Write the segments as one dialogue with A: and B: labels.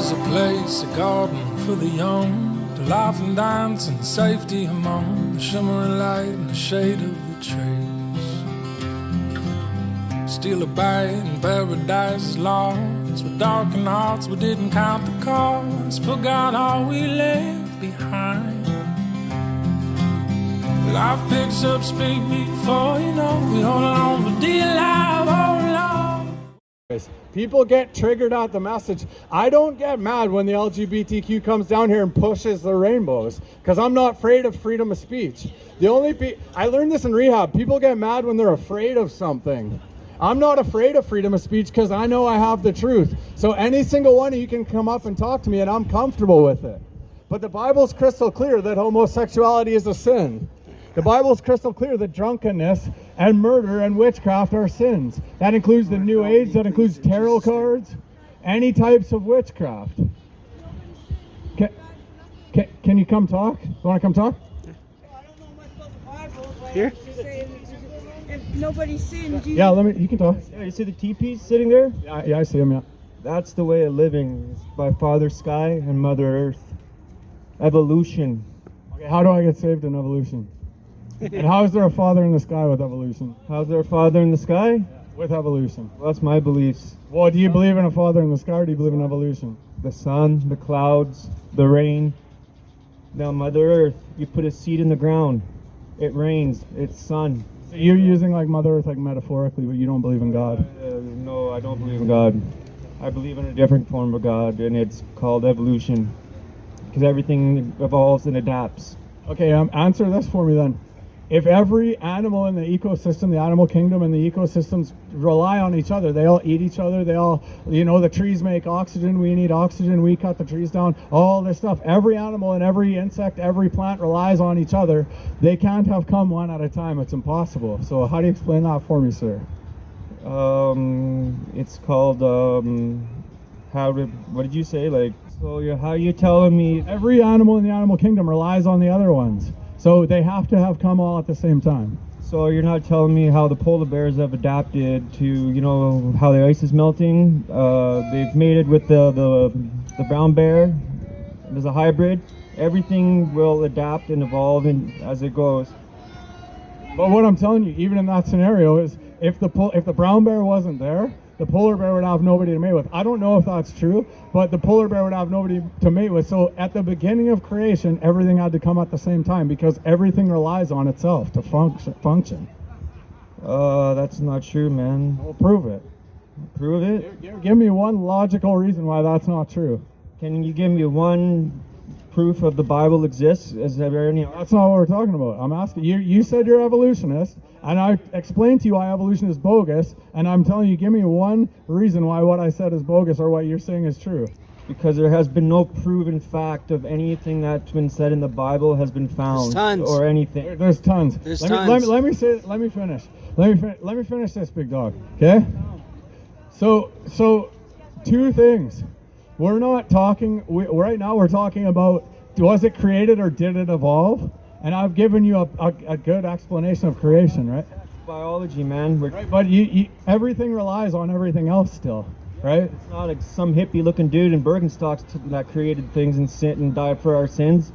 A: is a place, a garden for the young, to laugh and dance in safety among the shimmering light and the shade of the trees. Steal a bite and paradise is lost. With darkened hearts we didn't count the cost, forgot all we left behind. Life picks up speed before you know, we hold on for dear life, hold on.
B: People get triggered at the message. I don't get mad when the LGBTQ comes down here and pushes the rainbows, because I'm not afraid of freedom of speech. I learned this in rehab. People get mad when they're afraid of something. I'm not afraid of freedom of speech because I know I have the truth. So any single one of you can come up and talk to me and I'm comfortable with it. But the Bible's crystal clear that homosexuality is a sin. The Bible's crystal clear that drunkenness and murder and witchcraft are sins. That includes the New Age, that includes tarot cards, any types of witchcraft. Can you come talk? You want to come talk?
C: I don't know much about the Bible, but
B: Here?
C: if nobody sinned,
B: Yeah, you can talk.
D: Yeah, you see the teepees sitting there?
B: Yeah, I see him, yeah.
D: That's the way of living, by Father Sky and Mother Earth. Evolution.
B: Okay, how do I get saved in evolution? And how is there a father in the sky with evolution?
D: How's there a Father in the sky?
B: Yeah, with evolution.
D: Well, that's my beliefs.
B: Well, do you believe in a father in the sky or do you believe in evolution?
D: The sun, the clouds, the rain. Now, Mother Earth, you put a seed in the ground. It rains. It's sun.
B: So you're using like Mother Earth like metaphorically, but you don't believe in God.
D: No, I don't believe in God. I believe in a different form of God, and it's called evolution. Because everything evolves and adapts.
B: Okay, answer this for me then. If every animal in the ecosystem, the animal kingdom and the ecosystems rely on each other, they all eat each other, they all, the trees make oxygen, we need oxygen, we cut the trees down, all this stuff. Every animal and every insect, every plant relies on each other. They can't have come one at a time, it's impossible. So how do you explain that for me, sir?
D: It's called, what did you say? How are you telling me?
B: Every animal in the animal kingdom relies on the other ones. So they have to have come all at the same time.
D: So you're not telling me how the polar bears have adapted to, how the ice is melting? They've mated with the brown bear. There's a hybrid. Everything will adapt and evolve as it goes.
B: But what I'm telling you, even in that scenario, is if the brown bear wasn't there, the polar bear would have nobody to mate with. I don't know if that's true, but the polar bear would have nobody to mate with. So at the beginning of creation, everything had to come at the same time because everything relies on itself to function.
D: That's not true, man.
B: Well, prove it.
D: Prove it?
B: Give me one logical reason why that's not true.
D: Can you give me one proof of the Bible exists? Is there any?
B: That's not what we're talking about. I'm asking you. You said you're evolutionist, and I explained to you why evolution is bogus, and I'm telling you, give me one reason why what I said is bogus or what you're saying is true.
D: Because there has been no proven fact of anything that's been said in the Bible has been found.
E: There's tons.
D: Or anything.
B: There's tons. Let me finish. Let me finish this, big dog. Okay. So two things. We're not talking. Right now, we're talking about was it created or did it evolve? And I've given you a good explanation of creation, right?
D: Biology, man.
B: Right, but everything relies on everything else still, right?
D: It's not like some hippie-looking dude in Birkenstocks that created things and sin and died for our sins.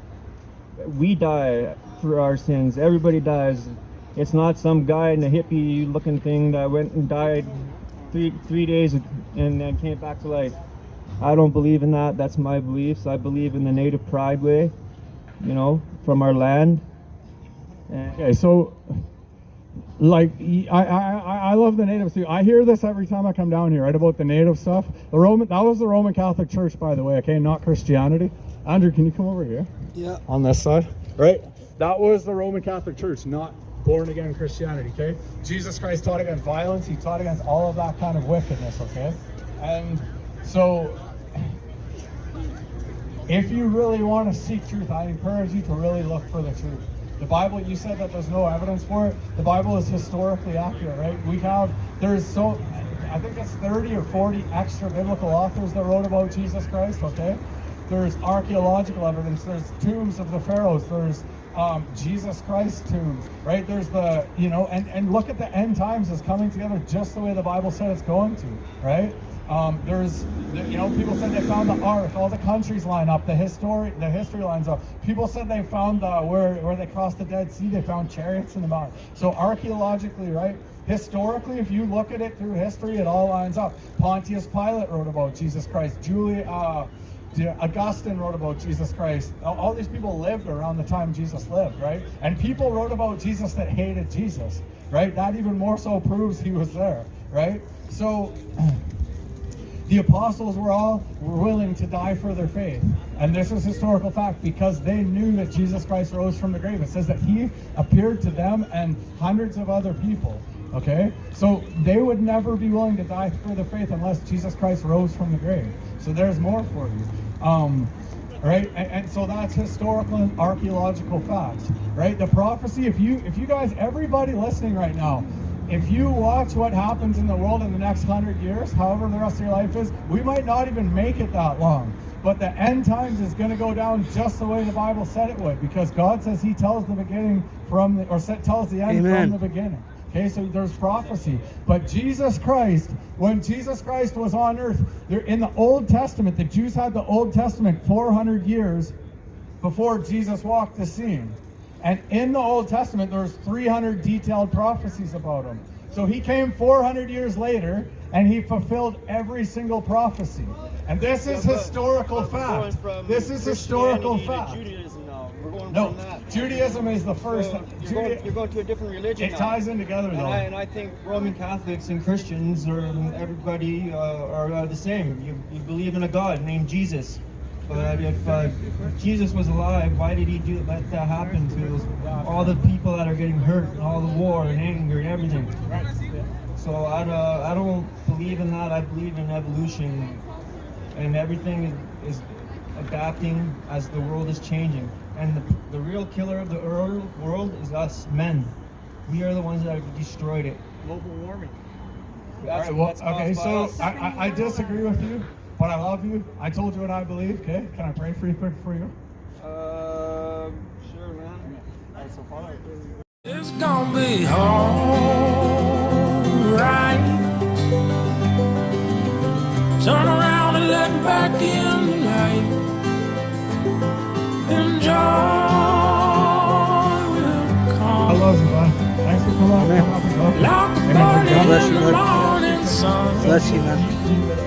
D: We die for our sins. Everybody dies. It's not some guy in a hippie-looking thing that went and died three days and then came back to life. I don't believe in that. That's my beliefs. I believe in the native pride way, from our land.
B: Okay, so I love the natives too. I hear this every time I come down here, right, about the native stuff. That was the Roman Catholic Church, by the way, okay, not Christianity. Andrew, can you come over here?
E: Yeah.
B: On this side, right? That was the Roman Catholic Church, not born again Christianity, okay? Jesus Christ taught against violence. He taught against all of that kind of wickedness, okay? And so if you really want to seek truth, I encourage you to really look for the truth. The Bible, you said that there's no evidence for it. The Bible is historically accurate, right? I think it's 30 or 40 extra biblical authors that wrote about Jesus Christ, okay? there's archaeological evidence, there's tombs of the pharaohs, there's Jesus Christ tombs, right? There's the, and look at the end times is coming together just the way the Bible said it's going to, right? There's, people said they found the ark, all the countries line up, the history lines up. People said they found where they crossed the Dead Sea, they found chariots in the mountain. So archaeologically, right? Historically, if you look at it through history, it all lines up. Pontius Pilate wrote about Jesus Christ. Augustine wrote about Jesus Christ. All these people lived around the time Jesus lived, right? And people wrote about Jesus that hated Jesus, right? That even more so proves he was there, right? So the apostles were willing to die for their faith. And this is historical fact because they knew that Jesus Christ rose from the grave. It says that he appeared to them and hundreds of other people. Okay? So they would never be willing to die for their faith unless Jesus Christ rose from the grave. So there's more for you. Right? And so that's historical and archaeological facts. Right? The prophecy, if you guys, everybody listening right now, if you watch what happens in the world in the next 100 years, however the rest of your life is, we might not even make it that long. But the end times is going to go down just the way the Bible said it would, because God says he tells the beginning tells the end from the beginning. Okay, so there's prophecy. But Jesus Christ, when Jesus Christ was on earth, in the Old Testament, the Jews had the Old Testament 400 years before Jesus walked the scene. And in the Old Testament, there's 300 detailed prophecies about him. So he came 400 years later, and he fulfilled every single prophecy. And this is historical fact. This is historical fact.
E: Judaism now. We're going
B: No,
E: from that.
B: Judaism is the first.
E: You're going to a different religion.
B: It
E: now.
B: ties in together, though.
E: And I think
D: Roman Catholics and Christians or everybody are the same. You believe in a God named Jesus. But if Jesus was alive, why did he let that happen to all the people that are getting hurt and all the war and anger and everything? So I don't believe in that. I believe in evolution, and everything is adapting as the world is changing. And the real killer of the world is us men. We are the ones that have destroyed it.
E: global warming.
B: All right, well, okay, so I disagree with you, but I love you. I told you what I believe, okay? Can I pray for you quick for you?
E: Sure, man. That's so far.
A: It's gonna be alright. Turn around and let me back in the light. Enjoy will come.
B: I love you, bud. Thanks for coming out.
F: Amen.
A: Like a
B: Amen.
A: bird
B: God
A: in
F: bless you,
A: the
F: Lord.
A: morning sun.
F: Bless you, man.